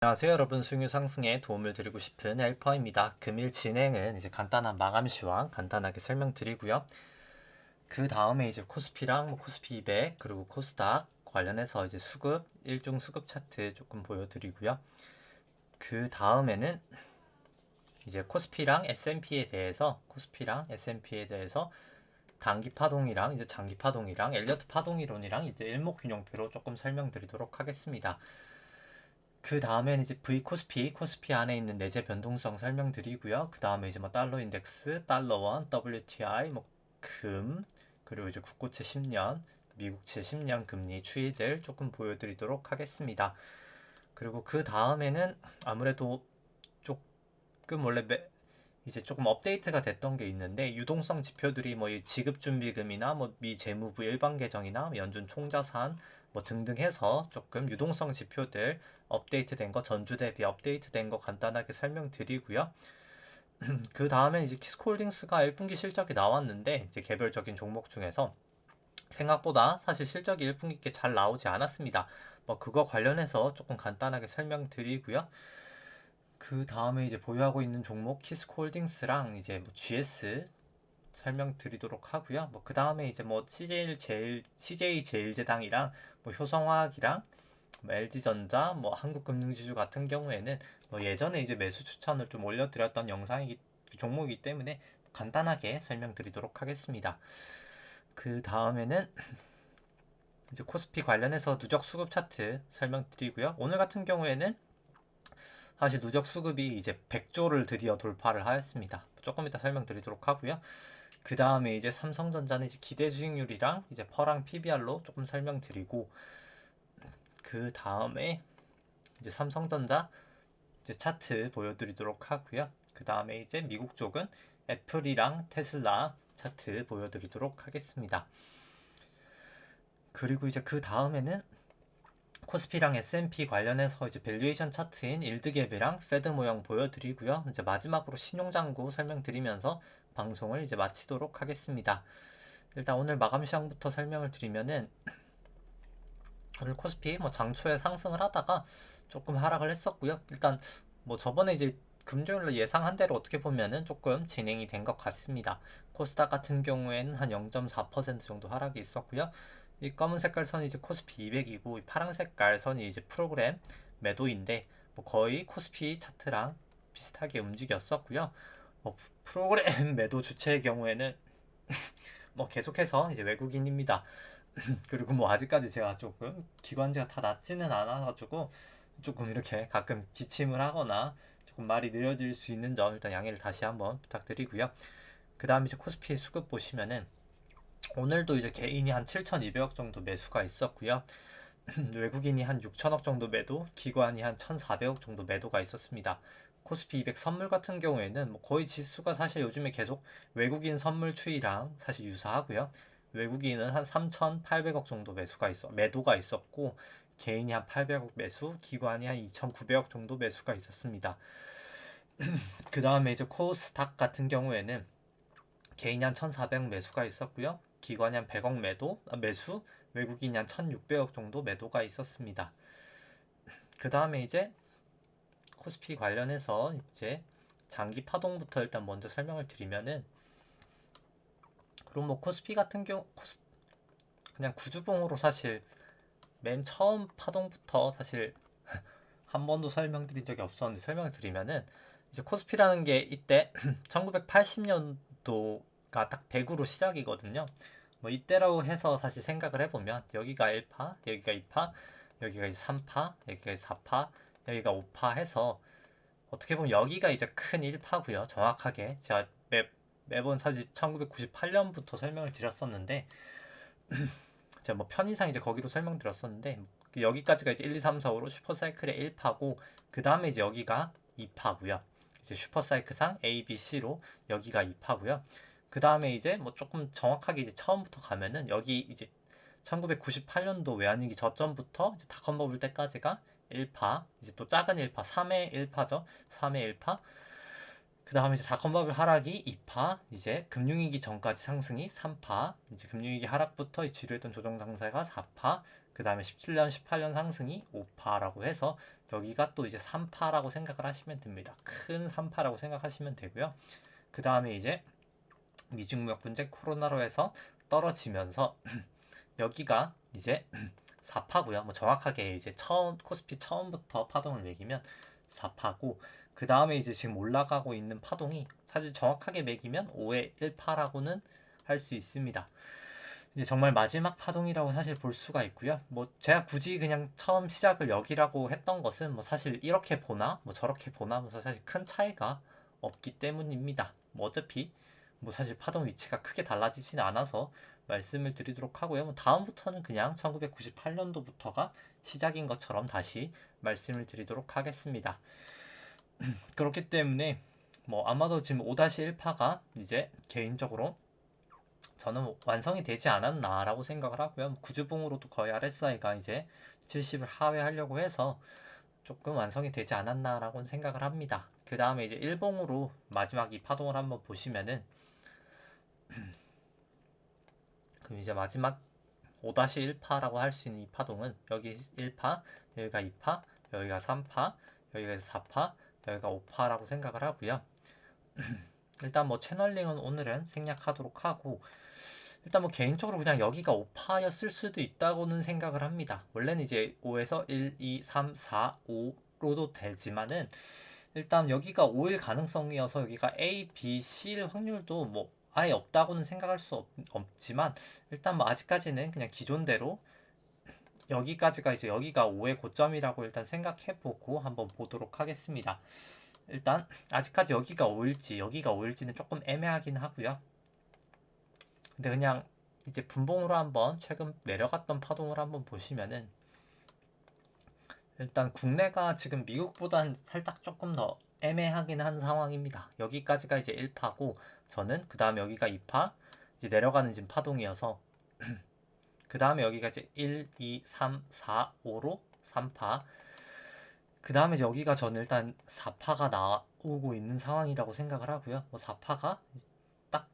안녕하세요 여러분, 수익률 상승에 도움을 드리고 싶은 헬퍼입니다. 금일 진행은 이제 간단한 마감 시황 간단하게 설명드리고요. 그 다음에 이제 코스피랑 코스피 200 그리고 코스닥 관련해서 이제 수급 일종 수급 차트 조금 보여드리고요. 그 다음에는 이제 코스피랑 S&P에 대해서 단기 파동이랑 이제 장기 파동이랑 엘리어트 파동 이론이랑 이제 일목균형표로 조금 설명드리도록 하겠습니다. 그 다음엔 이제 코스피 안에 있는 내재 변동성 설명드리고요. 그 다음에 이제 달러 인덱스, 달러원, WTI, 금, 그리고 이제 국고채 10년, 미국채 10년 금리 추이들 조금 보여드리도록 하겠습니다. 그리고 그 다음에는 아무래도 조금 이제 조금 업데이트가 됐던 게 있는데, 유동성 지표들이 이 지급준비금이나 미 재무부 일반 계정이나 연준 총자산 등등 해서 조금 유동성 지표들 업데이트된 거, 전주 대비 업데이트된 거 간단하게 설명드리고요. 그 다음에 이제 키스코홀딩스가 1분기 실적이 나왔는데, 이제 개별적인 종목 중에서 생각보다 사실 실적이 1분기께 잘 나오지 않았습니다. 그거 관련해서 조금 간단하게 설명드리고요. 그 다음에 이제 보유하고 있는 종목 키스코홀딩스랑 이제 GS 설명드리도록 하고요. 그 다음에 이제 CJ 제일제당이랑 효성화학이랑 LG전자, 한국금융지주 같은 경우에는 예전에 이제 매수 추천을 좀 올려드렸던 종목이기 때문에 간단하게 설명드리도록 하겠습니다. 그 다음에는 이제 코스피 관련해서 누적 수급 차트 설명드리고요. 오늘 같은 경우에는 사실 누적 수급이 이제 100조를 드디어 돌파를 하였습니다. 조금 이따 설명드리도록 하고요. 그 다음에 이제 삼성전자는 이제 기대 수익률이랑 이제 퍼랑 PBR로 조금 설명드리고, 그 다음에 이제 삼성전자 이제 차트 보여드리도록 하고요. 그 다음에 이제 미국 쪽은 애플이랑 테슬라 차트 보여드리도록 하겠습니다. 그리고 이제 그 다음에는 코스피랑 S&P 관련해서 이제 밸류에이션 차트인 일드갭이랑 패드 모형 보여드리고요. 이제 마지막으로 신용장구 설명드리면서 방송을 이제 마치도록 하겠습니다. 일단 오늘 마감 시황부터 설명을 드리면은, 오늘 코스피 장초에 상승을 하다가 조금 하락을 했었고요. 일단 저번에 이제 금요일로 예상한 대로 어떻게 보면은 조금 진행이 된 것 같습니다. 코스닥 같은 경우에는 한 0.4% 정도 하락이 있었고요. 이 검은 색깔 선이 이제 코스피 200이고, 이 파란 색깔 선이 이제 프로그램 매도인데, 거의 코스피 차트랑 비슷하게 움직였었고요. 프로그램 매도 주체의 경우에는 계속해서 이제 외국인입니다. 그리고 아직까지 제가 조금 기관지가 다 낮지는 않아가지고 조금 이렇게 가끔 기침을 하거나 조금 말이 느려질 수 있는 점 일단 양해를 다시 한번 부탁드리고요. 그 다음에 이제 코스피 수급 보시면은 오늘도 이제 개인이 한 7,200억 정도 매수가 있었고요. 외국인이 한 6천억 정도 매도, 기관이 한 1,400억 정도 매도가 있었습니다. 코스피 200 선물 같은 경우에는 거의 지수가 사실 요즘에 계속 외국인 선물 추이랑 사실 유사하고요. 외국인은 한 3,800억 정도 매도가 있었고, 개인이 한 800억 매수, 기관이 한 2,900억 정도 매수가 있었습니다. 그 다음에 이제 코스닥 같은 경우에는 개인이 한 1,400억 매수가 있었고요. 기관이 한 100억 매수, 외국인이 한 1,600억 정도 매도가 있었습니다. 그 다음에 이제 코스피 관련해서 이제 장기 파동부터 일단 먼저 설명을 드리면은, 그럼 코스피 같은 경우 그냥 구주봉으로 사실 맨 처음 파동부터 사실 한 번도 설명드린 적이 없었는데 설명을 드리면은, 이제 코스피라는 게 이때 1980년도가 딱 100으로 시작이거든요. 이때라고 해서 사실 생각을 해보면 여기가 1파, 여기가 2파, 여기가 이제 3파, 여기가 이제 4파, 여기가 5파 해서 어떻게 보면 여기가 이제 큰 1파고요. 정확하게 제가 매번 사실 1998년부터 설명을 드렸었는데, 제가 편의상 이제 거기로 설명드렸었는데, 여기까지가 이제 1, 2, 3, 4, 5로 슈퍼사이클의 1파고, 그 다음에 이제 여기가 2파고요. 이제 슈퍼사이클상 A, B, C로 여기가 2파고요. 그 다음에 이제 조금 정확하게 이제 처음부터 가면은 여기 이제 1998년도 외환위기 저점부터 이제 닷컴 버블 때까지가 1파, 이제 또 작은 1파, 3의 1파죠. 3의 1파. 그 다음에 이제 닷컴 버블 하락이 2파, 이제 금융위기 전까지 상승이 3파, 이제 금융위기 하락부터 지루했던 조정 상세가 4파, 그 다음에 17년, 18년 상승이 5파라고 해서 여기가 또 이제 3파라고 생각을 하시면 됩니다. 큰 3파라고 생각하시면 되고요. 그 다음에 이제 미중무역 분쟁 코로나로 해서 떨어지면서 여기가 이제 4파고요. 뭐 정확하게 이제 코스피 처음부터 파동을 매기면 4파고, 그 다음에 이제 지금 올라가고 있는 파동이 사실 정확하게 매기면 5의 1파라고는 할 수 있습니다. 이제 정말 마지막 파동이라고 사실 볼 수가 있고요. 뭐 제가 굳이 그냥 처음 시작을 여기라고 했던 것은 뭐 사실 이렇게 보나 뭐 저렇게 보나 뭐 사실 큰 차이가 없기 때문입니다. 뭐 어차피 뭐 사실 파동 위치가 크게 달라지진 않아서 말씀을 드리도록 하고요. 뭐 다음부터는 그냥 1998년도부터가 시작인 것처럼 다시 말씀을 드리도록 하겠습니다. 그렇기 때문에 뭐 아마도 지금 5-1파가 이제 개인적으로 저는 완성이 되지 않았나라고 생각을 하고요. 구주봉으로도 거의 RSI가 이제 70을 하회하려고 해서 조금 완성이 되지 않았나라고 생각을 합니다. 그 다음에 이제 일봉으로 마지막 이 파동을 한번 보시면은 그럼 이제 마지막 5-1파라고 할 수 있는 이 파동은 여기 1파, 여기가 2파, 여기가 3파, 여기가 4파, 여기가 5파라고 생각을 하고요. 일단 뭐 채널링은 오늘은 생략하도록 하고, 일단 뭐 개인적으로 그냥 여기가 5파였을 수도 있다고는 생각을 합니다. 원래는 이제 5에서 1, 2, 3, 4, 5로도 되지만은 일단 여기가 5일 가능성이어서 여기가 A, B, C일 확률도 뭐 아예 없다고는 생각할 수 없지만, 일단 뭐 아직까지는 그냥 기존대로 여기까지가 이제 여기가 5의 고점이라고 일단 생각해보고 한번 보도록 하겠습니다. 일단 아직까지 여기가 5일지 여기가 5일지는 조금 애매하긴 하고요. 근데 그냥 이제 분봉으로 한번 최근 내려갔던 파동을 한번 보시면은 일단 국내가 지금 미국보단 살짝 조금 더 애매하긴 한 상황입니다. 여기까지가 이제 1파고 저는 그 다음에 여기가 2파 이제 내려가는 지금 파동이어서 그 다음에 여기가 이제 1, 2, 3, 4, 5로 3파 그 다음에 여기가 저는 일단 4파가 나오고 있는 상황이라고 생각을 하고요. 뭐 4파가 딱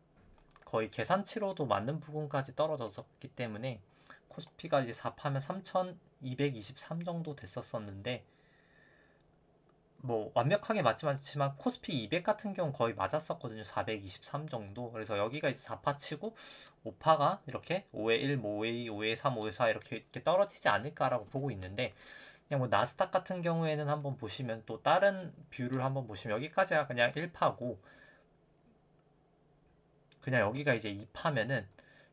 거의 계산치로도 맞는 부분까지 떨어졌었기 때문에 코스피가 이제 4파면 3223 정도 됐었었는데 뭐 완벽하게 맞지 않지만 코스피 200 같은 경우 거의 맞았었거든요. 423 정도. 그래서 여기가 이제 4파 치고 5파가 이렇게 5에 1, 5에 2, 5에 3, 5에 4 이렇게 떨어지지 않을까라고 보고 있는데, 그냥 뭐 나스닥 같은 경우에는 한번 보시면 또 다른 뷰를 한번 보시면 여기까지가 그냥 1파고 그냥 여기가 이제 2파면은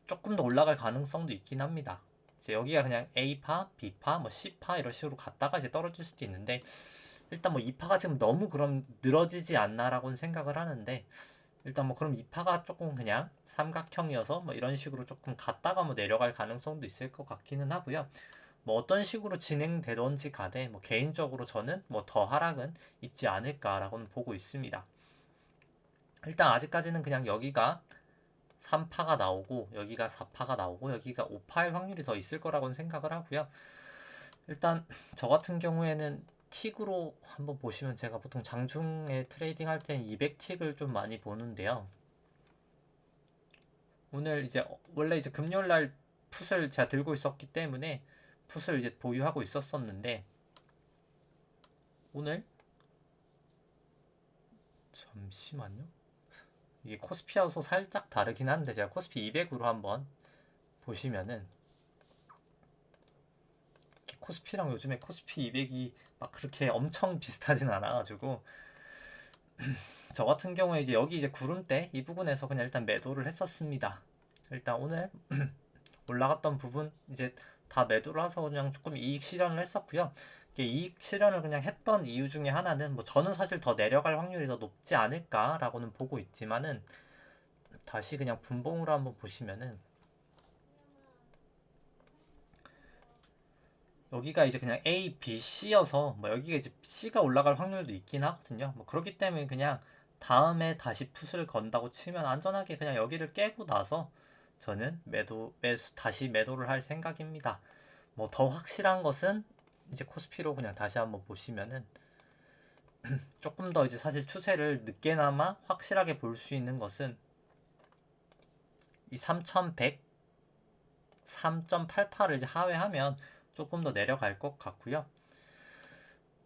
조금 더 올라갈 가능성도 있긴 합니다. 이제 여기가 그냥 A파, B파, 뭐 C파 이런 식으로 갔다가 이제 떨어질 수도 있는데, 일단 뭐 2파가 지금 너무 그럼 늘어지지 않나라고는 생각을 하는데, 일단 뭐 그럼 2파가 조금 그냥 삼각형이어서 뭐 이런 식으로 조금 갔다가 뭐 내려갈 가능성도 있을 것 같기는 하고요. 뭐 어떤 식으로 진행되던지 간에 뭐 개인적으로 저는 뭐 더 하락은 있지 않을까라고는 보고 있습니다. 일단 아직까지는 그냥 여기가 3파가 나오고 여기가 4파가 나오고 여기가 5파일 확률이 더 있을 거라고는 생각을 하고요. 일단 저 같은 경우에는 틱으로 한번 보시면 제가 보통 장중에 트레이딩 할 때는 200틱을 좀 많이 보는데요. 오늘 이제 원래 이제 금요일 날 풋을 제가 들고 있었기 때문에 풋을 이제 보유하고 있었었는데, 오늘 잠시만요. 이게 코스피하고서 살짝 다르긴 한데 제가 코스피 200으로 한번 보시면은 코스피랑 요즘에 코스피 200이 막 그렇게 엄청 비슷하진 않아가지고 저 같은 경우에 이제 여기 이제 구름대 이 부분에서 그냥 일단 매도를 했었습니다. 일단 오늘 올라갔던 부분 이제 다 매도를 해서 그냥 조금 이익 실현을 했었고요. 이게 이익 실현을 그냥 했던 이유 중에 하나는 뭐 저는 사실 더 내려갈 확률이 더 높지 않을까라고는 보고 있지만은, 다시 그냥 분봉으로 한번 보시면은 여기가 이제 그냥 A, B, C여서 뭐 여기가 이제 C가 올라갈 확률도 있긴 하거든요. 뭐 그렇기 때문에 그냥 다음에 다시 풋을 건다고 치면 안전하게 그냥 여기를 깨고 나서 저는 매수 다시 매도를 할 생각입니다. 뭐 더 확실한 것은 이제 코스피로 그냥 다시 한번 보시면은 조금 더 이제 사실 추세를 늦게나마 확실하게 볼 수 있는 것은 이 3100, 3.88을 이제 하회하면 조금 더 내려갈 것 같고요.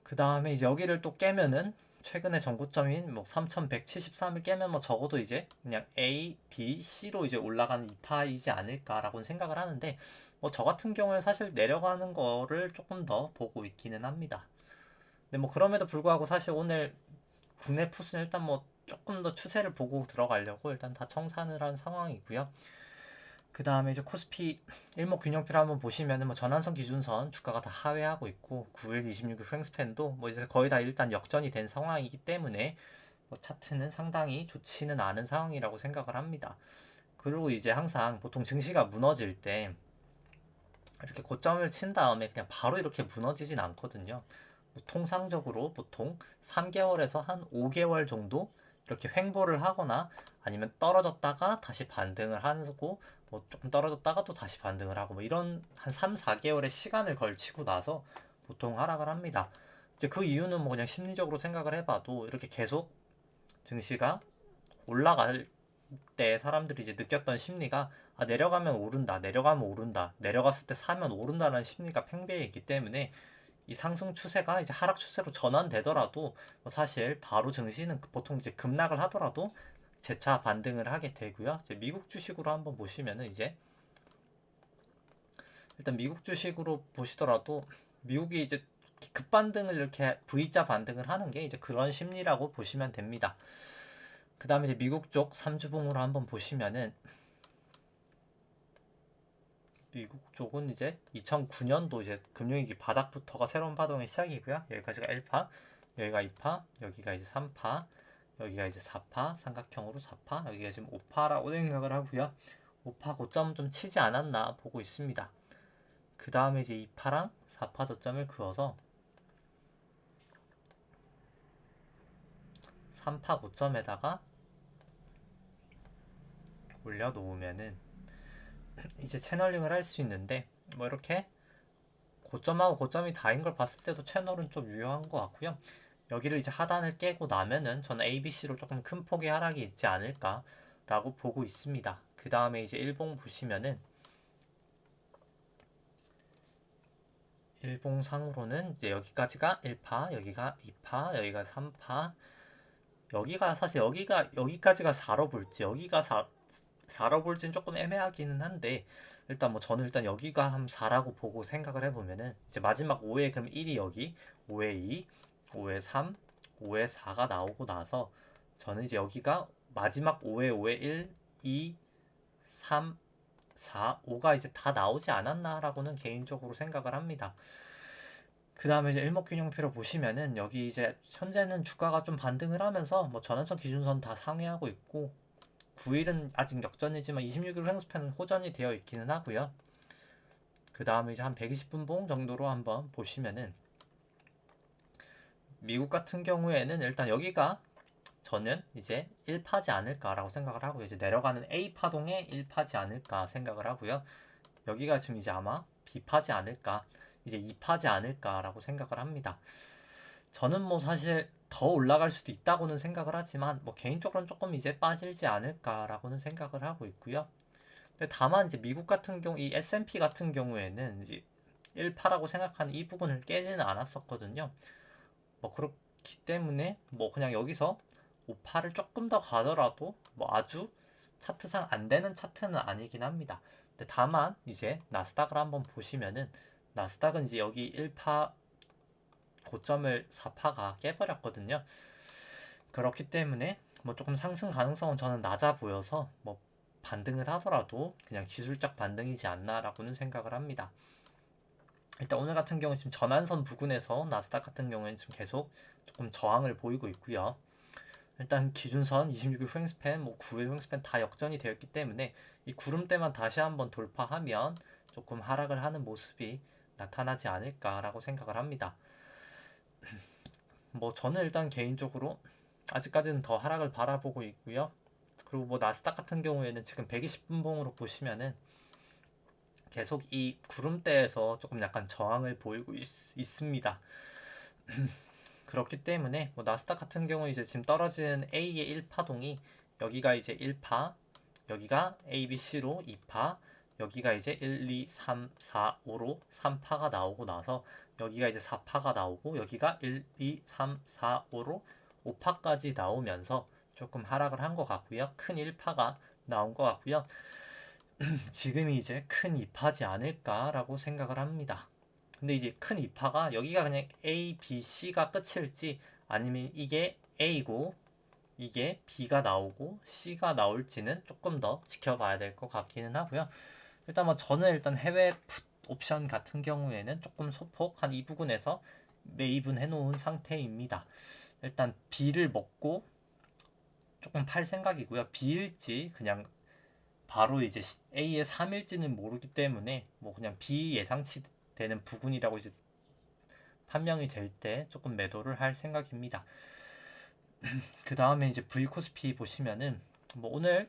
그 다음에 이제 여기를 또 깨면은 최근에 전고점인 뭐 3173을 깨면 뭐 적어도 이제 그냥 A, B, C로 이제 올라가는 이파이지 않을까라고 생각을 하는데 뭐 저 같은 경우에 사실 내려가는 거를 조금 더 보고 있기는 합니다. 근데 뭐 그럼에도 불구하고 사실 오늘 국내 푸스는 일단 뭐 조금 더 추세를 보고 들어가려고 일단 다 청산을 한 상황이고요. 그 다음에 이제 코스피 일목균형표를 한번 보시면은 뭐 전환선 기준선 주가가 다 하회하고 있고 9일, 26일 횡스팬도 뭐 이제 거의 다 일단 역전이 된 상황이기 때문에 뭐 차트는 상당히 좋지는 않은 상황이라고 생각을 합니다. 그리고 이제 항상 보통 증시가 무너질 때 이렇게 고점을 친 다음에 그냥 바로 이렇게 무너지진 않거든요. 뭐 통상적으로 보통 3개월에서 한 5개월 정도 이렇게 횡보를 하거나 아니면 떨어졌다가 다시 반등을 하고 뭐 조금 떨어졌다가 또 다시 반등을 하고 뭐 이런 한 3, 4개월의 시간을 걸치고 나서 보통 하락을 합니다. 이제 그 이유는 뭐 그냥 심리적으로 생각을 해봐도 이렇게 계속 증시가 올라갈 때 사람들이 이제 느꼈던 심리가 아, 내려가면 오른다, 내려가면 오른다, 내려갔을 때 사면 오른다는 심리가 팽배해 있기 때문에 이 상승 추세가 이제 하락 추세로 전환되더라도 뭐 사실 바로 증시는 보통 이제 급락을 하더라도 재차 반등을 하게 되고요. 이제 미국 주식으로 한번 보시면은 이제 일단 미국 주식으로 보시더라도 미국이 이제 급반등을 이렇게 V자 반등을 하는 게 이제 그런 심리라고 보시면 됩니다. 그 다음에 이제 미국 쪽 3주봉으로 한번 보시면은 미국 쪽은 이제 2009년도 이제 금융위기 바닥부터가 새로운 파동의 시작이고요. 여기까지가 1파, 여기가 2파, 여기가 이제 3파, 여기가 이제 4파, 삼각형으로 4파, 여기가 지금 5파라고 생각을 하고요. 5파 고점 좀 치지 않았나 보고 있습니다. 그 다음에 이제 2파랑 4파 저점을 그어서 3파 고점에다가 올려놓으면은 이제 채널링을 할 수 있는데 뭐 이렇게 고점하고 고점이 다인 걸 봤을 때도 채널은 좀 유효한 것 같고요. 여기를 이제 하단을 깨고 나면은 저는 ABC로 조금 큰 폭의 하락이 있지 않을까라고 보고 있습니다. 그 다음에 이제 일봉 보시면은 일봉상으로는 이제 여기까지가 1파, 여기가 2파, 여기가 3파, 여기가 사실 여기까지가 4로 볼지 여기가 4로 볼지는 조금 애매하기는 한데 일단 뭐 저는 일단 여기가 한 4라고 보고 생각을 해보면은 이제 마지막 5회 그럼 1이 여기 5회 2 5회 3 5회 4가 나오고 나서 저는 이제 여기가 마지막 5회 5회 1 2 3 4 5가 이제 다 나오지 않았나라고는 개인적으로 생각을 합니다. 그 다음에 이제 일목균형표로 보시면은 여기 이제 현재는 주가가 좀 반등을 하면서 뭐 전환선 기준선 다 상회하고 있고 9일은 아직 역전이지만 26일 횡스팬은 호전이 되어 있기는 하고요. 그 다음에 이제 한 120분 봉 정도로 한번 보시면은 미국 같은 경우에는 일단 여기가 저는 이제 1파지 않을까라고 생각을 하고 이제 내려가는 A 파동의 1파지 않을까 생각을 하고요. 여기가 지금 이제 아마 B파지 않을까 이제 2파지 않을까라고 생각을 합니다. 저는 뭐 사실 더 올라갈 수도 있다고는 생각을 하지만 뭐 개인적으로는 조금 이제 빠질지 않을까라고는 생각을 하고 있고요. 근데 다만 이제 미국 같은 경우 이 S&P 같은 경우에는 이제 1파라고 생각하는 이 부분을 깨지는 않았었거든요. 뭐 그렇기 때문에 뭐 그냥 여기서 5파를 조금 더 가더라도 뭐 아주 차트상 안 되는 차트는 아니긴 합니다. 근데 다만 이제 나스닥을 한번 보시면은 나스닥은 이제 여기 1파 고점을 4파가 깨버렸거든요. 그렇기 때문에 뭐 조금 상승 가능성은 저는 낮아 보여서 뭐 반등을 하더라도 그냥 기술적 반등이지 않나라고는 생각을 합니다. 일단 오늘 같은 경우는 지금 전환선 부근에서 나스닥 같은 경우에는 지금 계속 조금 저항을 보이고 있고요. 일단 기준선 26일 횡스팬, 뭐 9일 횡스팬 다 역전이 되었기 때문에 이 구름대만 다시 한번 돌파하면 조금 하락을 하는 모습이 나타나지 않을까라고 생각을 합니다. 뭐 저는 일단 개인적으로 아직까지는 더 하락을 바라보고 있고요. 그리고 뭐 나스닥 같은 경우에는 지금 120분봉으로 보시면은 계속 이 구름대에서 조금 약간 저항을 보이고 있습니다. 그렇기 때문에 뭐 나스닥 같은 경우 이제 지금 떨어진 A의 1파동이 여기가 이제 1파, 여기가 ABC로 2파, 여기가 이제 1, 2, 3, 4, 5로 3파가 나오고 나서 여기가 이제 4파가 나오고 여기가 1, 2, 3, 4, 5로 5파까지 나오면서 조금 하락을 한 것 같고요. 큰 1파가 나온 것 같고요. 지금이 이제 큰 2파지 않을까라고 생각을 합니다. 근데 이제 큰 2파가 여기가 그냥 A, B, C가 끝일지 아니면 이게 A고 이게 B가 나오고 C가 나올지는 조금 더 지켜봐야 될 것 같기는 하고요. 일단 뭐 저는 일단 해외 풋 옵션 같은 경우에는 조금 소폭 한 이 부근에서 매입은 해놓은 상태입니다. 일단 B를 먹고 조금 팔 생각이고요. B일지 그냥 바로 이제 A의 3일지는 모르기 때문에 뭐 그냥 B 예상치 되는 부근이라고 이제 판명이 될 때 조금 매도를 할 생각입니다. 그 다음에 이제 V 코스피 보시면은 뭐 오늘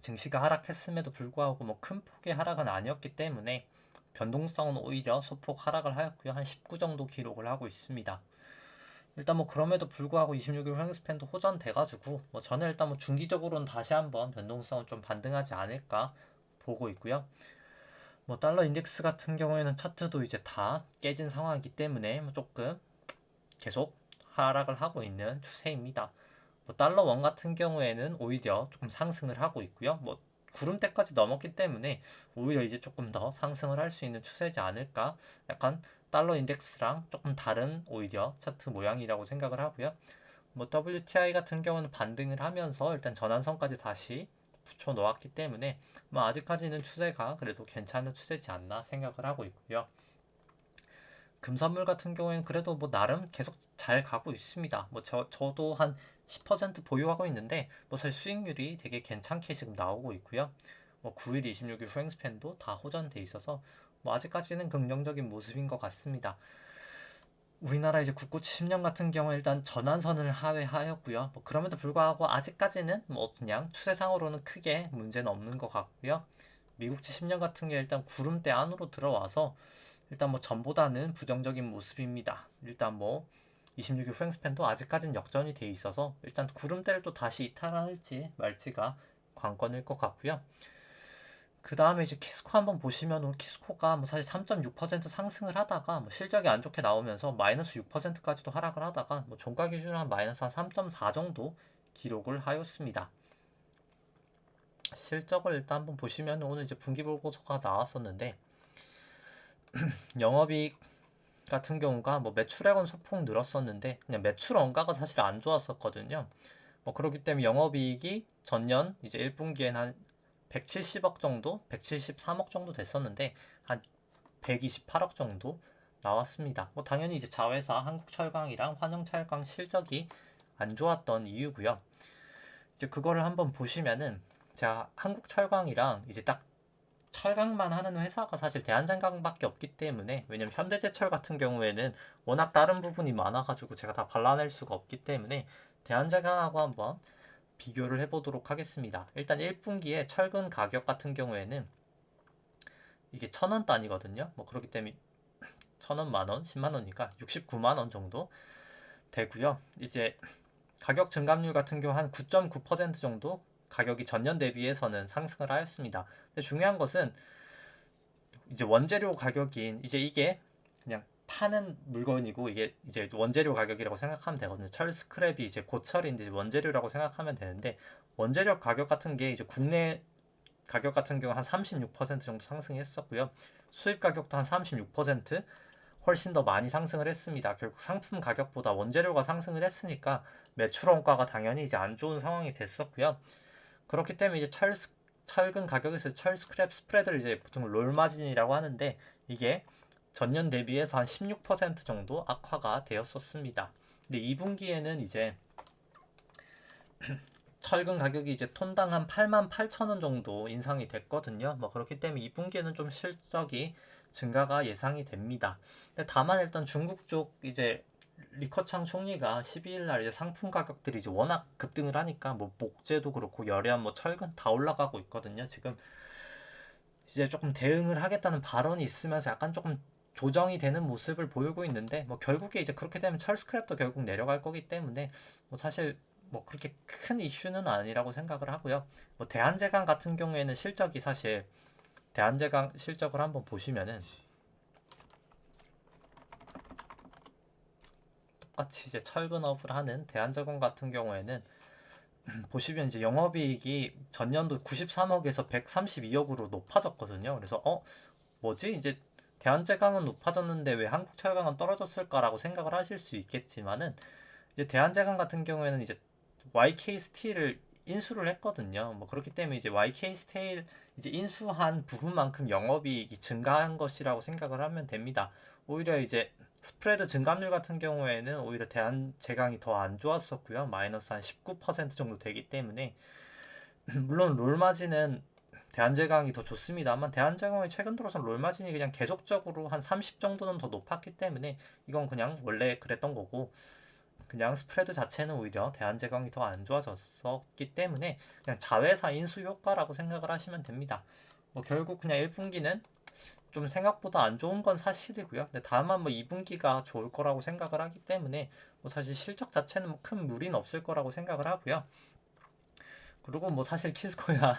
증시가 하락했음에도 불구하고 뭐 큰 폭의 하락은 아니었기 때문에 변동성은 오히려 소폭 하락을 하였고요. 한 19 정도 기록을 하고 있습니다. 일단 뭐 그럼에도 불구하고 26일 횡스팬도 호전돼가지고 뭐 저는 일단 뭐 중기적으로는 다시 한번 변동성은 좀 반등하지 않을까 보고 있고요. 뭐 달러 인덱스 같은 경우에는 차트도 이제 다 깨진 상황이기 때문에 뭐 조금 계속 하락을 하고 있는 추세입니다. 뭐 달러 원 같은 경우에는 오히려 조금 상승을 하고 있고요. 뭐 구름대까지 넘었기 때문에 오히려 이제 조금 더 상승을 할 수 있는 추세지 않을까. 약간 달러 인덱스랑 조금 다른 오히려 차트 모양이라고 생각을 하고요. 뭐 WTI 같은 경우는 반등을 하면서 일단 전환선까지 다시 붙여 놓았기 때문에 뭐 아직까지는 추세가 그래도 괜찮은 추세지 않나 생각을 하고 있고요. 금선물 같은 경우에는 그래도 뭐 나름 계속 잘 가고 있습니다. 뭐 저도 한 10% 보유하고 있는데 뭐 사실 수익률이 되게 괜찮게 지금 나오고 있고요. 뭐 9일, 26일 후행스팬도 다 호전돼 있어서 뭐 아직까지는 긍정적인 모습인 것 같습니다. 우리나라 이제 국고 70년 같은 경우 일단 전환선을 하회하였고요. 뭐 그럼에도 불구하고 아직까지는 뭐 그냥 추세상으로는 크게 문제는 없는 것 같고요. 미국 70년 같은 게 일단 구름대 안으로 들어와서 일단 뭐 전보다는 부정적인 모습입니다. 일단 뭐 26일 프랭스팬도 아직까지는 역전이 돼 있어서 일단 구름대를 또 다시 이탈할지 말지가 관건일 것 같고요. 그 다음에 이제 키스코 한번 보시면 키스코가 뭐 사실 3.6% 상승을 하다가 뭐 실적이 안 좋게 나오면서 마이너스 6%까지도 하락을 하다가 뭐 종가 기준으로 한 마이너스 한 3.4 정도 기록을 하였습니다. 실적을 일단 한번 보시면 오늘 이제 분기보고서가 나왔었는데 영업이익 같은 경우가 뭐 매출액은 소폭 늘었었는데 그냥 매출 원가가 사실 안 좋았었거든요. 뭐 그렇기 때문에 영업이익이 전년 이제 1분기엔 한 170억 정도, 173억 정도 됐었는데 한 128억 정도 나왔습니다. 뭐 당연히 이제 자회사 한국철강이랑 환영철강 실적이 안 좋았던 이유고요. 이제 그거를 한번 보시면은 제가 한국철강이랑 이제 딱 철강만 하는 회사가 사실 대한장강밖에 없기 때문에 왜냐면 현대제철 같은 경우에는 워낙 다른 부분이 많아가지고 제가 다 발라낼 수가 없기 때문에 대한장강하고 한번 비교를 해보도록 하겠습니다. 일단 1분기에 철근 가격 같은 경우에는 이게 1,000원 단위거든요. 뭐 그렇기 때문에 1,000원 만원, 10만원이니까 69만원 정도 되고요. 이제 가격 증감률 같은 경우 한 9.9% 정도 가격이 전년 대비해서는 상승을 하였습니다. 근데 중요한 것은 이제 원재료 가격인 이제 이게 그냥 파는 물건이고 이게 이제 원재료 가격이라고 생각하면 되거든요. 철 스크랩이 이제 고철인데 이제 원재료라고 생각하면 되는데 원재료 가격 같은 게 이제 국내 가격 같은 경우 한 36% 정도 상승했었고요. 수입 가격도 한 36% 훨씬 더 많이 상승을 했습니다. 결국 상품 가격보다 원재료가 상승을 했으니까 매출 원가가 당연히 이제 안 좋은 상황이 됐었고요. 그렇기 때문에 이제 철근 가격에서 철 스크랩 스프레드를 이제 보통 롤마진이라고 하는데 이게 전년 대비해서 한 16% 정도 악화가 되었었습니다. 근데 2분기에는 이제 철근 가격이 이제 톤당 한 88,000원 정도 인상이 됐거든요. 뭐 그렇기 때문에 2분기에는 좀 실적이 증가가 예상이 됩니다. 근데 다만 일단 중국 쪽 이제 리커창 총리가 12일 날 이제 상품 가격들이 이제 워낙 급등을 하니까 뭐 목재도 그렇고 열연 뭐 철근 다 올라가고 있거든요. 지금 이제 조금 대응을 하겠다는 발언이 있으면서 약간 조금 조정이 되는 모습을 보이고 있는데 뭐 결국에 이제 그렇게 되면 철 스크랩도 결국 내려갈 거기 때문에 뭐 사실 뭐 그렇게 큰 이슈는 아니라고 생각을 하고요. 뭐 대한제강 같은 경우에는 실적이 사실 대한제강 실적을 한번 보시면은 똑같이 이제 철근업을 하는 대한제공 같은 경우에는 보시면 이제 영업이익이 전년도 93억에서 132억으로 높아졌거든요. 그래서 뭐지? 이제 대한제강은 높아졌는데 왜 한국철강은 떨어졌을까라고 생각을 하실 수 있겠지만은 이제 대한제강 같은 경우에는 이제 YK 스틸을 인수를 했거든요. 뭐 그렇기 때문에 이제 YK 스틸 이제 인수한 부분만큼 영업이익이 증가한 것이라고 생각을 하면 됩니다. 오히려 이제 스프레드 증감률 같은 경우에는 오히려 대한제강이 더 안 좋았었고요. 마이너스 한 19% 정도 되기 때문에 물론 롤마진은 대한제강이 더 좋습니다만 대한제강이 최근 들어서 롤마진이 그냥 계속적으로 한 30 정도는 더 높았기 때문에 이건 그냥 원래 그랬던 거고 그냥 스프레드 자체는 오히려 대한제강이 더 안 좋아졌었기 때문에 그냥 자회사 인수 효과라고 생각을 하시면 됩니다. 뭐 결국 그냥 1분기는 좀 생각보다 안 좋은 건 사실이고요. 근데 다만 뭐 2분기가 좋을 거라고 생각을 하기 때문에 뭐 사실 실적 자체는 뭐 큰 무리는 없을 거라고 생각을 하고요. 그리고 뭐 사실 키스코야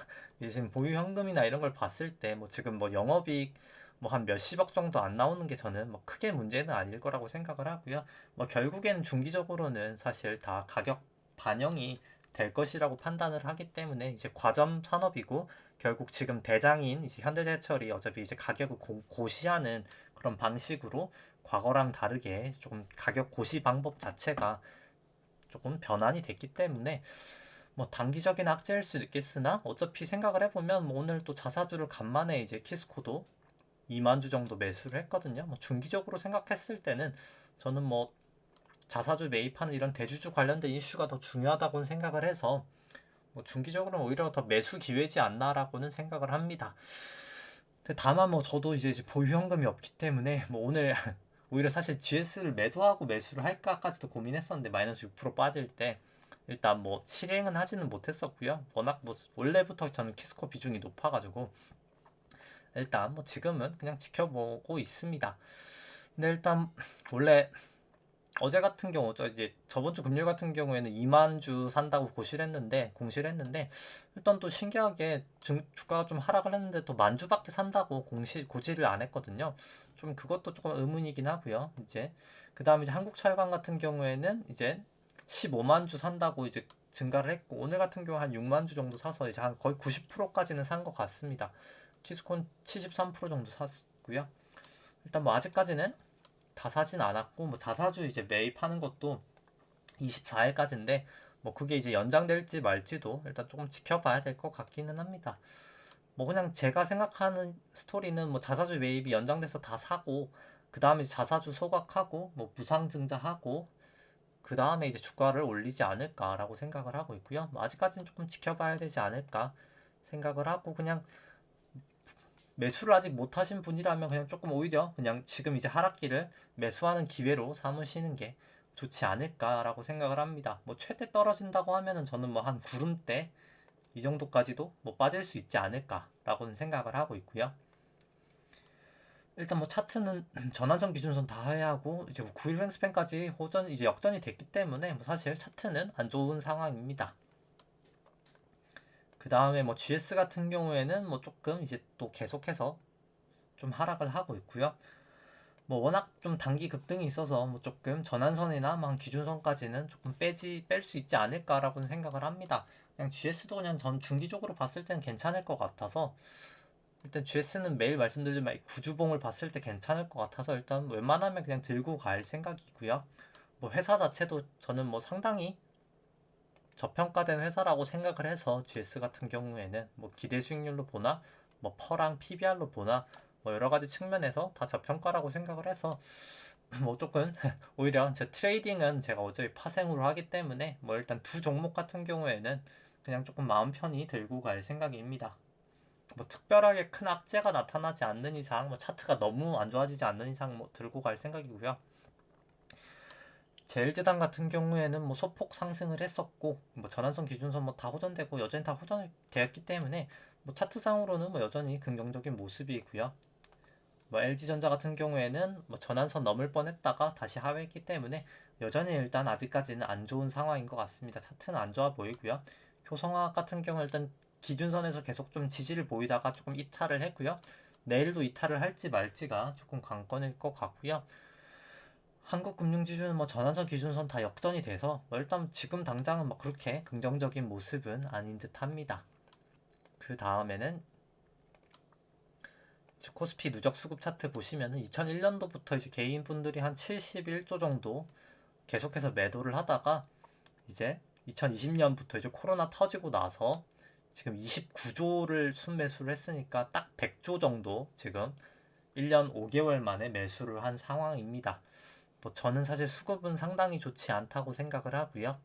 지금 보유 현금이나 이런 걸 봤을 때 뭐 지금 뭐 영업이익 뭐 한 몇십억 정도 안 나오는 게 저는 뭐 크게 문제는 아닐 거라고 생각을 하고요. 뭐 결국에는 중기적으로는 사실 다 가격 반영이 될 것이라고 판단을 하기 때문에 이제 과점 산업이고 결국 지금 대장인 이제 현대제철이 어차피 이제 가격을 고시하는 그런 방식으로 과거랑 다르게 조금 가격 고시 방법 자체가 조금 변환이 됐기 때문에 뭐 단기적인 악재일 수도 있겠으나 어차피 생각을 해보면 뭐 오늘 또 자사주를 간만에 이제 키스코도 2만 주 정도 매수를 했거든요. 뭐 중기적으로 생각했을 때는 저는 뭐 자사주 매입하는 이런 대주주 관련된 이슈가 더 중요하다고는 생각을 해서 뭐 중기적으로는 오히려 더 매수 기회지 않나라고는 생각을 합니다. 근데 다만 뭐 저도 이제 보유 현금이 없기 때문에 뭐 오늘 오히려 사실 GS를 매도하고 매수를 할까까지도 고민했었는데 마이너스 6% 빠질 때 일단 뭐 실행은 하지는 못했었고요. 워낙 뭐 원래부터 저는 키스코 비중이 높아가지고 일단 뭐 지금은 그냥 지켜보고 있습니다. 근데 일단 원래 어제 같은 경우 이제 저번 주 금요일 같은 경우에는 2만 주 산다고 공시를 했는데 일단 또 신기하게 주가가 좀 하락을 했는데 또 만 주밖에 산다고 고지를 안 했거든요. 좀 그것도 조금 의문이긴 하고요. 이제 그다음에 이제 한국철강 같은 경우에는 이제 15만 주 산다고 이제 증가를 했고 오늘 같은 경우 한 6만 주 정도 사서 이제 한 거의 90%까지는 산 것 같습니다. 키스콘 73% 정도 샀고요. 일단 뭐 아직까지는 다 사진 않았고 뭐 자사주 이제 매입하는 것도 24일까지인데 뭐 그게 이제 연장될지 말지도 일단 조금 지켜봐야 될 것 같기는 합니다. 뭐 그냥 제가 생각하는 스토리는 뭐 자사주 매입이 연장돼서 다 사고 그 다음에 자사주 소각하고 뭐 부상증자하고 그 다음에 이제 주가를 올리지 않을까라고 생각을 하고 있고요. 뭐 아직까지는 조금 지켜봐야 되지 않을까 생각을 하고 그냥 매수를 아직 못하신 분이라면 그냥 조금 오히려 그냥 지금 이제 하락기를 매수하는 기회로 삼으시는 게 좋지 않을까라고 생각을 합니다. 뭐 최대 떨어진다고 하면은 저는 뭐 한 구름대 이 정도까지도 뭐 빠질 수 있지 않을까라고는 생각을 하고 있고요. 일단 뭐 차트는 전환선 기준선 다 하회하고 이제 9일 횡스팬까지 호전 이제 역전이 됐기 때문에 뭐 사실 차트는 안 좋은 상황입니다. 그 다음에 뭐 GS 같은 경우에는 뭐 조금 이제 또 계속해서 좀 하락을 하고 있고요. 뭐 워낙 좀 단기 급등이 있어서 뭐 조금 전환선이나 뭐 한 기준선까지는 조금 뺄 수 있지 않을까라고 생각을 합니다. 그냥 GS도 그냥 전 중기적으로 봤을 때는 괜찮을 것 같아서 일단 GS는 매일 말씀드리지만 구주봉을 봤을 때 괜찮을 것 같아서 일단 웬만하면 그냥 들고 갈 생각이고요. 뭐 회사 자체도 저는 뭐 상당히 저평가된 회사라고 생각을 해서 GS 같은 경우에는 뭐 기대 수익률로 보나 뭐 퍼랑 PBR로 보나 뭐 여러 가지 측면에서 다 저평가라고 생각을 해서 뭐 조금 오히려 제 트레이딩은 제가 어차피 파생으로 하기 때문에 뭐 일단 두 종목 같은 경우에는 그냥 조금 마음 편히 들고 갈 생각입니다. 뭐 특별하게 큰 악재가 나타나지 않는 이상 뭐 차트가 너무 안 좋아지지 않는 이상 뭐 들고 갈 생각이고요. 제일제당 같은 경우에는 뭐 소폭 상승을 했었고 뭐 전환선 기준선 뭐 다 호전되고 여전히 다 호전이 되었기 때문에 뭐 차트상으로는 뭐 여전히 긍정적인 모습이고요. 뭐 LG전자 같은 경우에는 뭐 전환선 넘을 뻔했다가 다시 하회했기 때문에 여전히 일단 아직까지는 안 좋은 상황인 것 같습니다. 차트는 안 좋아 보이고요. 효성화학 같은 경우 일단 기준선에서 계속 좀 지지를 보이다가 조금 이탈을 했고요. 내일도 이탈을 할지 말지가 조금 관건일 것 같고요. 한국금융지수는 뭐 전환선 기준선 다 역전이 돼서 뭐 일단 지금 당장은 뭐 그렇게 긍정적인 모습은 아닌 듯 합니다. 그 다음에는 코스피 누적 수급 차트 보시면은 2001년도부터 이제 개인분들이 한 71조 정도 계속해서 매도를 하다가 이제 2020년부터 이제 코로나 터지고 나서 지금 29조를 순매수를 했으니까 딱 100조 정도 지금 1년 5개월 만에 매수를 한 상황입니다. 뭐 저는 사실 수급은 상당히 좋지 않다고 생각을 하고요.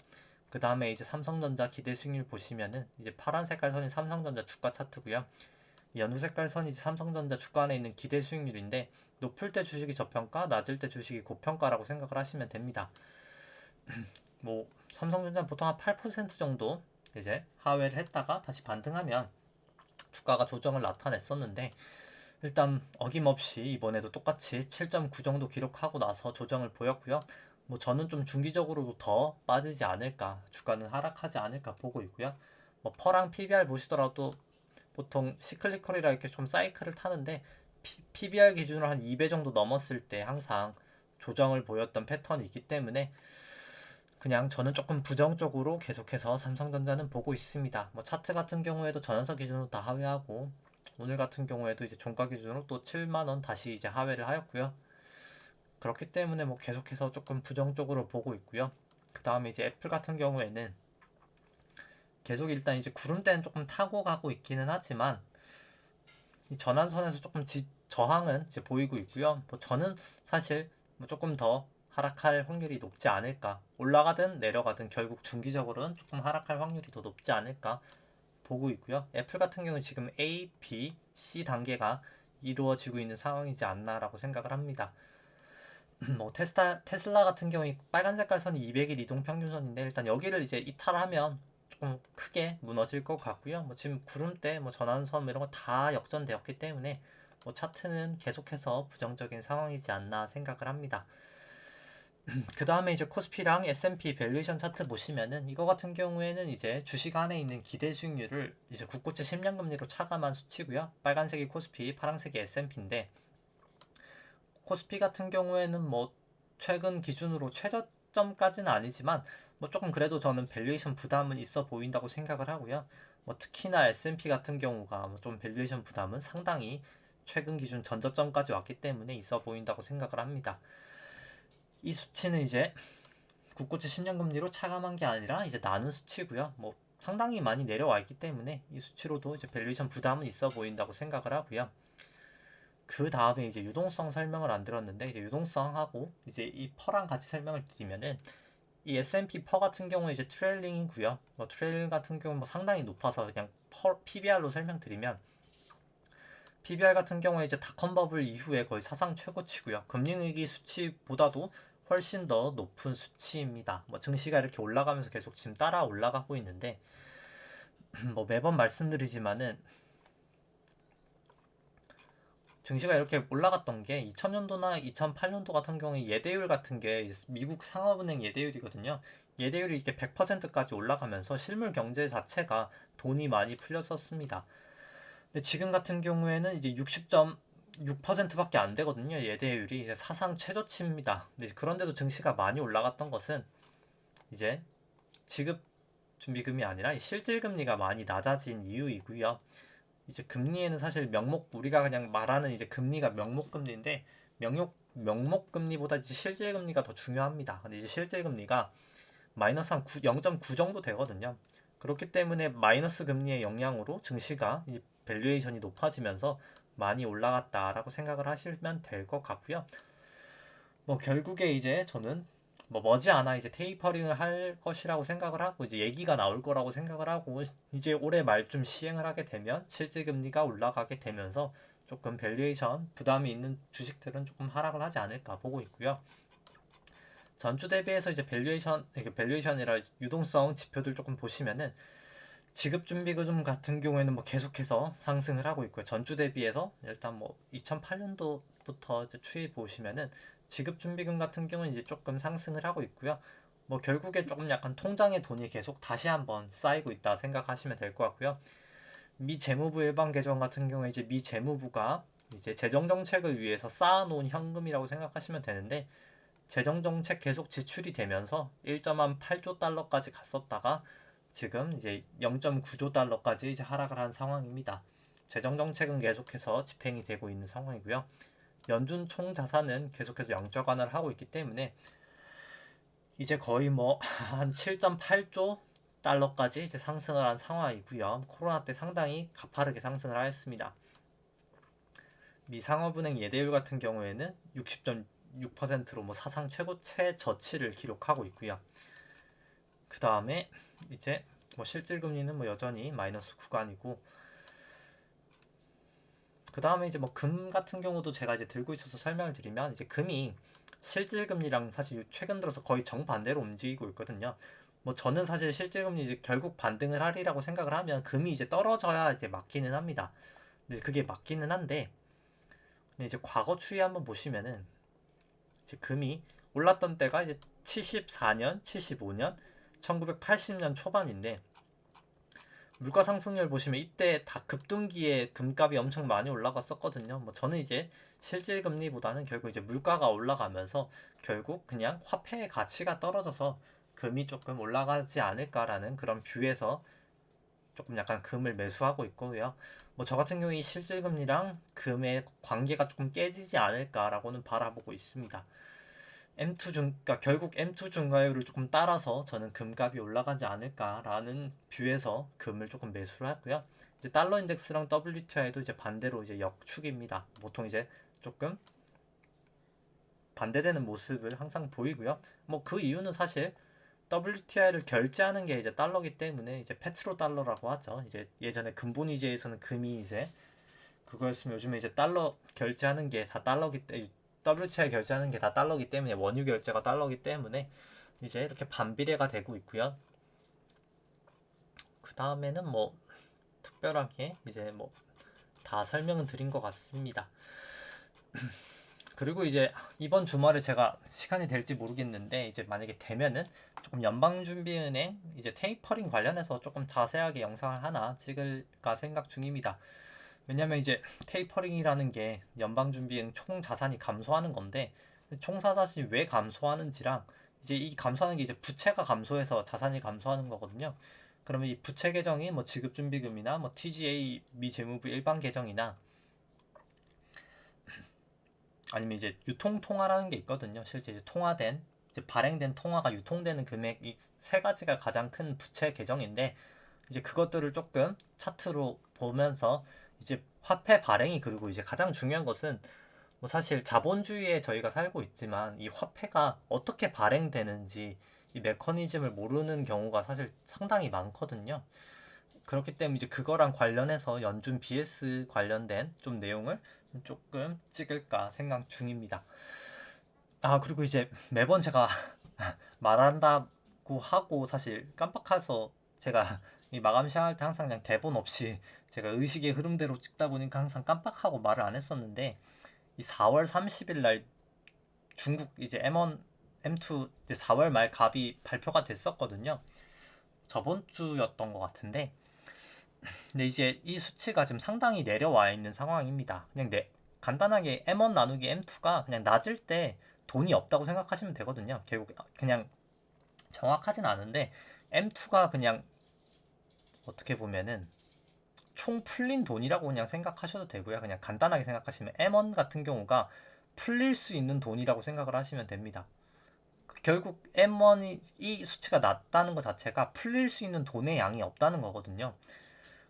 그 다음에 이제 삼성전자 기대 수익률 보시면은 이제 파란 색깔 선이 삼성전자 주가 차트고요. 연두 색깔 선이 이제 삼성전자 주가 안에 있는 기대 수익률인데 높을 때 주식이 저평가, 낮을 때 주식이 고평가라고 생각을 하시면 됩니다. 뭐 삼성전자는 보통 한 8% 정도 이제 하회를 했다가 다시 반등하면 주가가 조정을 나타냈었는데 일단 어김없이 이번에도 똑같이 7.9 정도 기록하고 나서 조정을 보였고요. 뭐 저는 좀 중기적으로도 더 빠지지 않을까, 주가는 하락하지 않을까 보고 있고요. 뭐 퍼랑 PBR 보시더라도 보통 시클리컬이라 이렇게 좀 사이클을 타는데 PBR 기준으로 한 2배 정도 넘었을 때 항상 조정을 보였던 패턴이 있기 때문에 그냥 저는 조금 부정적으로 계속해서 삼성전자는 보고 있습니다. 뭐 차트 같은 경우에도 전환선 기준으로 다 하회하고 오늘 같은 경우에도 이제 종가 기준으로 또 7만원 다시 이제 하회를 하였고요. 그렇기 때문에 뭐 계속해서 조금 부정적으로 보고 있고요. 그 다음에 이제 애플 같은 경우에는 계속 일단 이제 구름대는 조금 타고 가고 있기는 하지만 이 전환선에서 조금 저항은 이제 보이고 있고요. 뭐 저는 사실 뭐 조금 더 하락할 확률이 높지 않을까. 올라가든 내려가든 결국 중기적으로는 조금 하락할 확률이 더 높지 않을까 보고 있고요. 애플 같은 경우는 지금 A, B, C 단계가 이루어지고 있는 상황이지 않나라고 생각을 합니다. 뭐 테슬라 같은 경우에 빨간 색깔 선이 200일 이동 평균선인데 일단 여기를 이제 이탈하면 조금 크게 무너질 것 같고요. 뭐 지금 구름대, 뭐 전환선 뭐 이런 거 다 역전되었기 때문에 뭐 차트는 계속해서 부정적인 상황이지 않나 생각을 합니다. 그 다음에 이제 코스피랑 S&P 밸류에이션 차트 보시면은 이거 같은 경우에는 이제 주식 안에 있는 기대 수익률을 이제 국고채 10년 금리로 차감한 수치고요. 빨간색이 코스피, 파란색이 S&P인데 코스피 같은 경우에는 뭐 최근 기준으로 최저점까지는 아니지만 뭐 조금 그래도 저는 밸류에이션 부담은 있어 보인다고 생각을 하고요. 뭐 특히나 S&P 같은 경우가 뭐좀 밸류에이션 부담은 상당히 최근 기준 전저점까지 왔기 때문에 있어 보인다고 생각을 합니다. 이 수치는 이제 국고채 10년 금리로 차감한 게 아니라 이제 나눈 수치고요. 뭐 상당히 많이 내려와 있기 때문에 이 수치로도 이제 밸류에이션 부담은 있어 보인다고 생각을 하고요. 그 다음에 이제 유동성 설명을 안 들었는데 이제 유동성하고 이제 이 퍼랑 같이 설명을 드리면은 이 S&P 퍼 같은 경우에 이제 트레일링이고요. 뭐 트레일 같은 경우 뭐 상당히 높아서 그냥 PBR로 설명드리면 PBR 같은 경우에 이제 닷컴 버블 이후에 거의 사상 최고치고요. 금융위기 수치보다도 훨씬 더 높은 수치입니다. 뭐 증시가 이렇게 올라가면서 계속 지금 따라 올라가고 있는데 뭐 매번 말씀드리지만은 증시가 이렇게 올라갔던 게 2000년도나 2008년도 같은 경우에 예대율 같은 게 미국 상업은행 예대율이거든요. 예대율이 이렇게 100%까지 올라가면서 실물 경제 자체가 돈이 많이 풀렸었습니다. 근데 지금 같은 경우에는 이제 60.6%밖에 안 되거든요. 예대율이 이제 사상 최저치입니다. 근데 그런데도 증시가 많이 올라갔던 것은 이제 지급 준비금이 아니라 실질금리가 많이 낮아진 이유이고요. 이제 금리에는 사실 우리가 그냥 말하는 이제 금리가 명목금리인데 명목금리보다 이제 실질금리가 더 중요합니다. 근데 이제 실질금리가 마이너스 한 0.9 정도 되거든요. 그렇기 때문에 마이너스 금리의 영향으로 증시가 이 밸류에이션이 높아지면서 많이 올라갔다라고 생각을 하시면 될 것 같고요. 뭐 결국에 이제 저는 뭐 머지않아 이제 테이퍼링을 할 것이라고 생각을 하고 이제 얘기가 나올 거라고 생각을 하고 이제 올해 말쯤 시행을 하게 되면 실질 금리가 올라가게 되면서 조금 밸류에이션 부담이 있는 주식들은 조금 하락을 하지 않을까 보고 있고요. 전주 대비해서 이제 밸류에이션이라 유동성 지표들 조금 보시면은 지급준비금 같은 경우에는 뭐 계속해서 상승을 하고 있고요. 전주 대비해서 일단 뭐 2008년도부터 추이 보시면은 지급준비금 같은 경우는 이제 조금 상승을 하고 있고요. 뭐 결국에 조금 약간 통장에 돈이 계속 다시 한번 쌓이고 있다 생각하시면 될 것 같고요. 미 재무부 일반 계정 같은 경우에 이제 미 재무부가 이제 재정 정책을 위해서 쌓아놓은 현금이라고 생각하시면 되는데, 재정 정책 계속 지출이 되면서 1.8조 달러까지 갔었다가 지금 이제 0.9조 달러까지 이제 하락을 한 상황입니다. 재정 정책은 계속해서 집행이 되고 있는 상황이고요. 연준 총 자산은 계속해서 영적 완화를 하고 있기 때문에 이제 거의 뭐 한 7.8조 달러까지 이제 상승을 한 상황이고요. 코로나 때 상당히 가파르게 상승을 하였습니다. 미 상업은행 예대율 같은 경우에는 60.6%로 뭐 사상 최고치를 기록하고 있고요. 그 다음에 이제 뭐 실질금리는 뭐 여전히 마이너스 구간이고, 그 다음에 이제 뭐 금 같은 경우도 제가 이제 들고 있어서 설명을 드리면, 이제 금이 실질금리랑 사실 최근 들어서 거의 정반대로 움직이고 있거든요. 뭐 저는 사실 실질금리 이제 결국 반등을 하리라고 생각을 하면 금이 이제 떨어져야 이제 맞기는 합니다. 근데 그게 맞기는 한데, 근데 이제 과거 추이 한번 보시면은 이제 금이 올랐던 때가 이제 74년, 75년, 1980년 초반인데, 물가 상승률 보시면 이때 다 급등기에 금값이 엄청 많이 올라갔었거든요. 뭐 저는 이제 실질 금리보다는 결국 이제 물가가 올라가면서 결국 그냥 화폐의 가치가 떨어져서 금이 조금 올라가지 않을까라는 그런 뷰에서 조금 약간 금을 매수하고 있고요. 뭐 저 같은 경우에 실질 금리랑 금의 관계가 조금 깨지지 않을까라고는 바라보고 있습니다. 그러니까 결국 M2 중과율을 조금 따라서 저는 금값이 올라가지 않을까라는 뷰에서 금을 조금 매수를 하고요. 이제 달러 인덱스랑 WTI도 이제 반대로 이제 역축입니다. 보통 이제 조금 반대되는 모습을 항상 보이고요. 뭐 그 이유는 사실 WTI를 결제하는 게 이제 달러기 때문에 이제 페트로 달러라고 하죠. 이제 예전에 근본이제에서는 금이 이제 그거였으면 요즘에 이제 달러 결제하는 게 다 달러기 때문에, WTI 결제하는 게 다 달러기 때문에, 원유 결제가 달러기 때문에 이제 이렇게 반비례가 되고 있고요. 그 다음에는 뭐 특별하게 이제 뭐 다 설명은 드린 것 같습니다. 그리고 이제 이번 주말에 제가 시간이 될지 모르겠는데, 이제 만약에 되면은 조금 연방준비은행 이제 테이퍼링 관련해서 조금 자세하게 영상을 하나 찍을까 생각 중입니다. 왜냐면 이제 테이퍼링이라는 게 연방준비은행 총 자산이 감소하는 건데, 총 자산이 왜 감소하는지랑 이제 이 감소하는 게 이제 부채가 감소해서 자산이 감소하는 거거든요. 그러면 이 부채 계정이 뭐 지급준비금이나 뭐 TGA 미재무부 일반 계정이나 아니면 이제 유통통화라는 게 있거든요. 실제 이제 통화된 이제 발행된 통화가 유통되는 금액, 이 세 가지가 가장 큰 부채 계정인데, 이제 그것들을 조금 차트로 보면서 이제 화폐 발행이, 그리고 이제 가장 중요한 것은 뭐 사실 자본주의에 저희가 살고 있지만 이 화폐가 어떻게 발행되는지 이 메커니즘을 모르는 경우가 사실 상당히 많거든요. 그렇기 때문에 이제 그거랑 관련해서 연준 BS 관련된 좀 내용을 조금 찍을까 생각 중입니다. 아, 그리고 이제 매번 제가 말한다고 하고 사실 깜빡해서 제가 이 마감 시작할 때 항상 그냥 대본 없이 제가 의식의 흐름대로 찍다 보니까 항상 깜빡하고 말을 안 했었는데, 이 4월 30일 날 중국 이제 M1, M2 이제 4월 말 갑이 발표가 됐었거든요. 저번 주였던 것 같은데, 근데 이제 이 수치가 지금 상당히 내려와 있는 상황입니다. 그냥 간단하게 M1 나누기 M2가 그냥 낮을 때 돈이 없다고 생각하시면 되거든요. 결국 그냥 정확하진 않은데 M2가 그냥 어떻게 보면은 총 풀린 돈이라고 그냥 생각하셔도 되고요. 그냥 간단하게 생각하시면 M1 같은 경우가 풀릴 수 있는 돈이라고 생각을 하시면 됩니다. 결국 M1이 이 수치가 낮다는 것 자체가 풀릴 수 있는 돈의 양이 없다는 거거든요.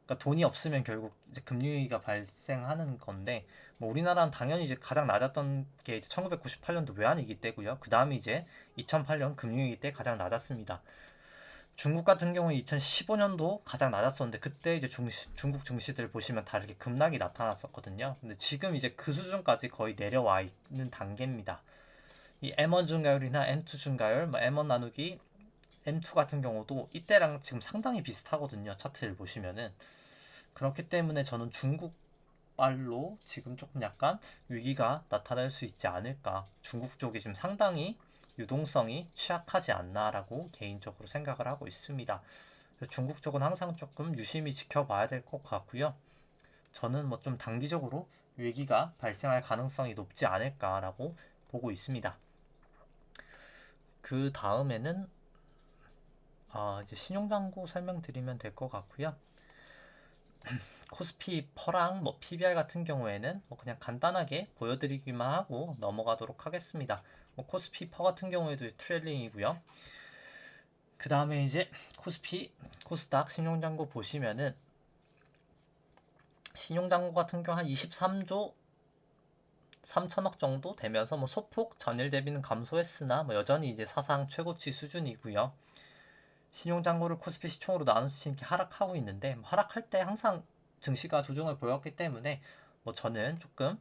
그러니까 돈이 없으면 결국 이제 금융위기가 발생하는 건데, 뭐 우리나라는 당연히 이제 가장 낮았던 게 1998년도 외환위기 때고요. 그 다음이 이제 2008년 금융위기 때 가장 낮았습니다. 중국 같은 경우에 2015년도 가장 낮았었는데, 그때 이제 중국 증시들 보시면 다 이렇게 급락이 나타났었거든요. 근데 지금 이제 그 수준까지 거의 내려와 있는 단계입니다. 이 M1 증가율이나 M2 증가율, 뭐 M1 나누기 M2 같은 경우도 이때랑 지금 상당히 비슷하거든요. 차트를 보시면은. 그렇기 때문에 저는 중국발로 지금 조금 약간 위기가 나타날 수 있지 않을까. 중국 쪽이 지금 상당히 유동성이 취약하지 않나라고 개인적으로 생각을 하고 있습니다. 그래서 중국 쪽은 항상 조금 유심히 지켜봐야 될 것 같고요. 저는 뭐 좀 단기적으로 위기가 발생할 가능성이 높지 않을까라고 보고 있습니다. 그 다음에는 이제 신용장고 설명드리면 될 것 같고요. 코스피 퍼랑 뭐 PBR 같은 경우에는 뭐 그냥 간단하게 보여드리기만 하고 넘어가도록 하겠습니다. 뭐 코스피 퍼 같은 경우에도 트레일링이고요. 그 다음에 이제 코스피, 코스닥 신용장고 보시면은 신용장고 같은 경우 한 23조 3천억 정도 되면서 뭐 소폭 전일 대비는 감소했으나 뭐 여전히 이제 사상 최고치 수준이고요. 신용장고를 코스피 시총으로 나눌 수 있게 하락하고 있는데 뭐 하락할 때 항상 증시가 조정을 보였기 때문에 뭐 저는 조금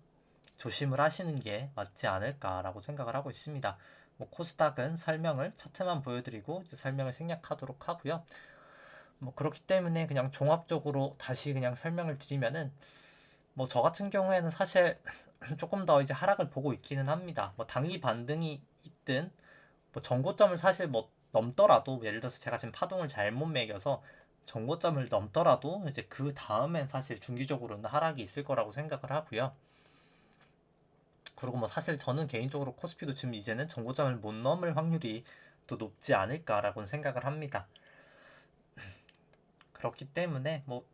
조심을 하시는 게 맞지 않을까라고 생각을 하고 있습니다. 뭐 코스닥은 설명을 차트만 보여드리고 이제 설명을 생략하도록 하고요. 뭐 그렇기 때문에 그냥 종합적으로 다시 그냥 설명을 드리면은 뭐 저 같은 경우에는 사실 조금 더 이제 하락을 보고 있기는 합니다. 뭐 단기 반등이 있든 뭐 정고점을 사실 뭐 넘더라도 예를 들어서 제가 지금 파동을 잘못 매겨서 정고점을 넘더라도 이제 그 다음엔 사실 중기적으로는 하락이 있을 거라고 생각을 하고요. 그리고 뭐 사실 저는 개인적으로 코스피도 지금 이제는 정고점을 못 넘을 확률이 또 높지 않을까라고 생각을 합니다. 그렇기 때문에 뭐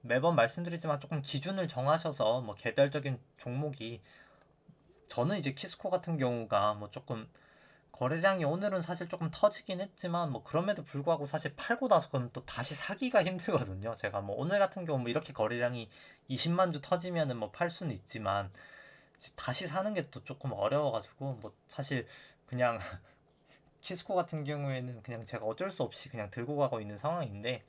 매번 말씀드리지만 조금 기준을 정하셔서 뭐 개별적인 종목이 저는 이제 키스코 같은 경우가 뭐 조금 거래량이 오늘은 사실 조금 터지긴 했지만 뭐 그럼에도 불구하고 사실 팔고 나서 그럼 또 다시 사기가 힘들거든요. 제가 뭐 오늘 같은 경우 뭐 이렇게 거래량이 20만 주 터지면은 뭐 팔 수는 있지만 다시 사는 게 또 조금 어려워가지고 뭐 사실 그냥 키스코 같은 경우에는 그냥 제가 어쩔 수 없이 그냥 들고 가고 있는 상황인데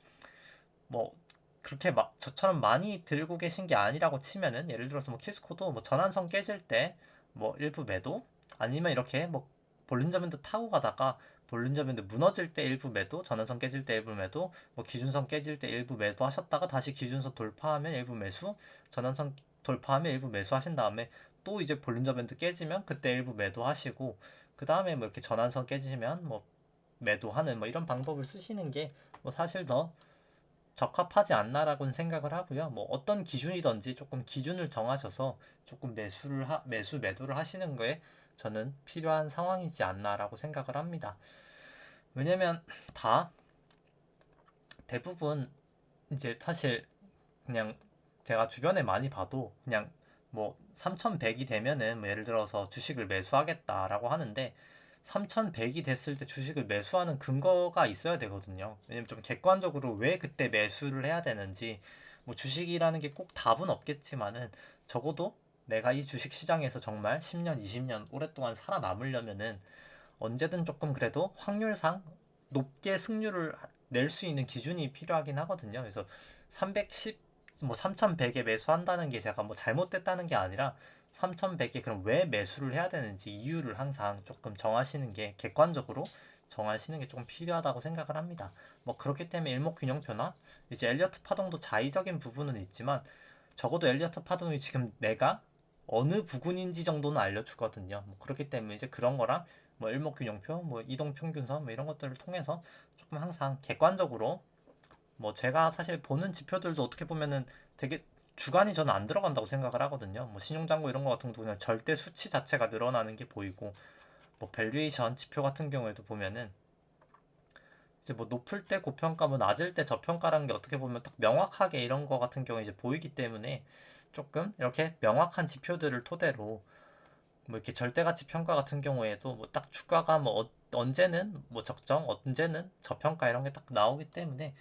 뭐 그렇게 막 저처럼 많이 들고 계신 게 아니라고 치면은 예를 들어서 뭐 키스코도 뭐 전환선 깨질 때 뭐 일부 매도 아니면 이렇게 뭐 볼린저 밴드 타고 가다가 볼린저 밴드 무너질 때 일부 매도, 전환선 깨질 때 일부 매도, 뭐 기준선 깨질 때 일부 매도 하셨다가 다시 기준선 돌파하면 일부 매수, 전환선 돌파하면 일부 매수 하신 다음에 또 이제 볼린저 밴드 깨지면 그때 일부 매도 하시고 그 다음에 뭐 이렇게 전환선 깨지면 뭐 매도하는 뭐 이런 방법을 쓰시는 게 뭐 사실 더 적합하지 않나라고는 생각을 하고요. 뭐 어떤 기준이든지 조금 기준을 정하셔서 조금 매수 매도를 하시는 거에 저는 필요한 상황이지 않나라고 생각을 합니다. 왜냐면 다 대부분 이제 사실 그냥 제가 주변에 많이 봐도 그냥 뭐 3,100이 되면은 뭐 예를 들어서 주식을 매수하겠다라고 하는데 3,100이 됐을 때 주식을 매수하는 근거가 있어야 되거든요. 왜냐면 좀 객관적으로 왜 그때 매수를 해야 되는지 뭐 주식이라는 게 꼭 답은 없겠지만은 적어도 내가 이 주식 시장에서 정말 10년, 20년 오랫동안 살아남으려면은 언제든 조금 그래도 확률상 높게 승률을 낼 수 있는 기준이 필요하긴 하거든요. 그래서 310, 뭐 3100에 매수한다는 게 제가 뭐 잘못됐다는 게 아니라 3100에 그럼 왜 매수를 해야 되는지 이유를 항상 조금 정하시는 게 객관적으로 정하시는 게 조금 필요하다고 생각을 합니다. 뭐 그렇기 때문에 일목균형표나 이제 엘리어트 파동도 자의적인 부분은 있지만 적어도 엘리어트 파동이 지금 내가 어느 부근인지 정도는 알려주거든요. 뭐 그렇기 때문에 이제 그런 거랑 뭐 일목균형표, 뭐 이동평균선 뭐 이런 것들을 통해서 조금 항상 객관적으로 뭐 제가 사실 보는 지표들도 어떻게 보면은 되게 주관이 저는 안 들어간다고 생각을 하거든요. 뭐 신용잔고 이런 거 같은 경우도 그냥 절대 수치 자체가 늘어나는 게 보이고 뭐 밸류에이션 지표 같은 경우에도 보면은 이제 뭐 높을 때 고평가, 뭐 낮을 때 저평가라는 게 어떻게 보면 딱 명확하게 이런 거 같은 경우에 이제 보이기 때문에 조금 이렇게 명확한 지표들을 토대로 뭐 이렇게 절대가치 평가 같은 경우에도 뭐 딱 주가가 뭐 언제는 뭐 적정, 언제는 저평가 이런 게 딱 나오기 때문에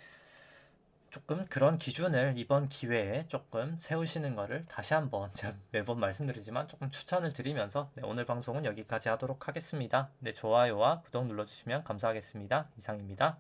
조금 그런 기준을 이번 기회에 조금 세우시는 거를 다시 한번 제가 매번 말씀드리지만 조금 추천을 드리면서 네, 오늘 방송은 여기까지 하도록 하겠습니다. 네, 좋아요와 구독 눌러주시면 감사하겠습니다. 이상입니다.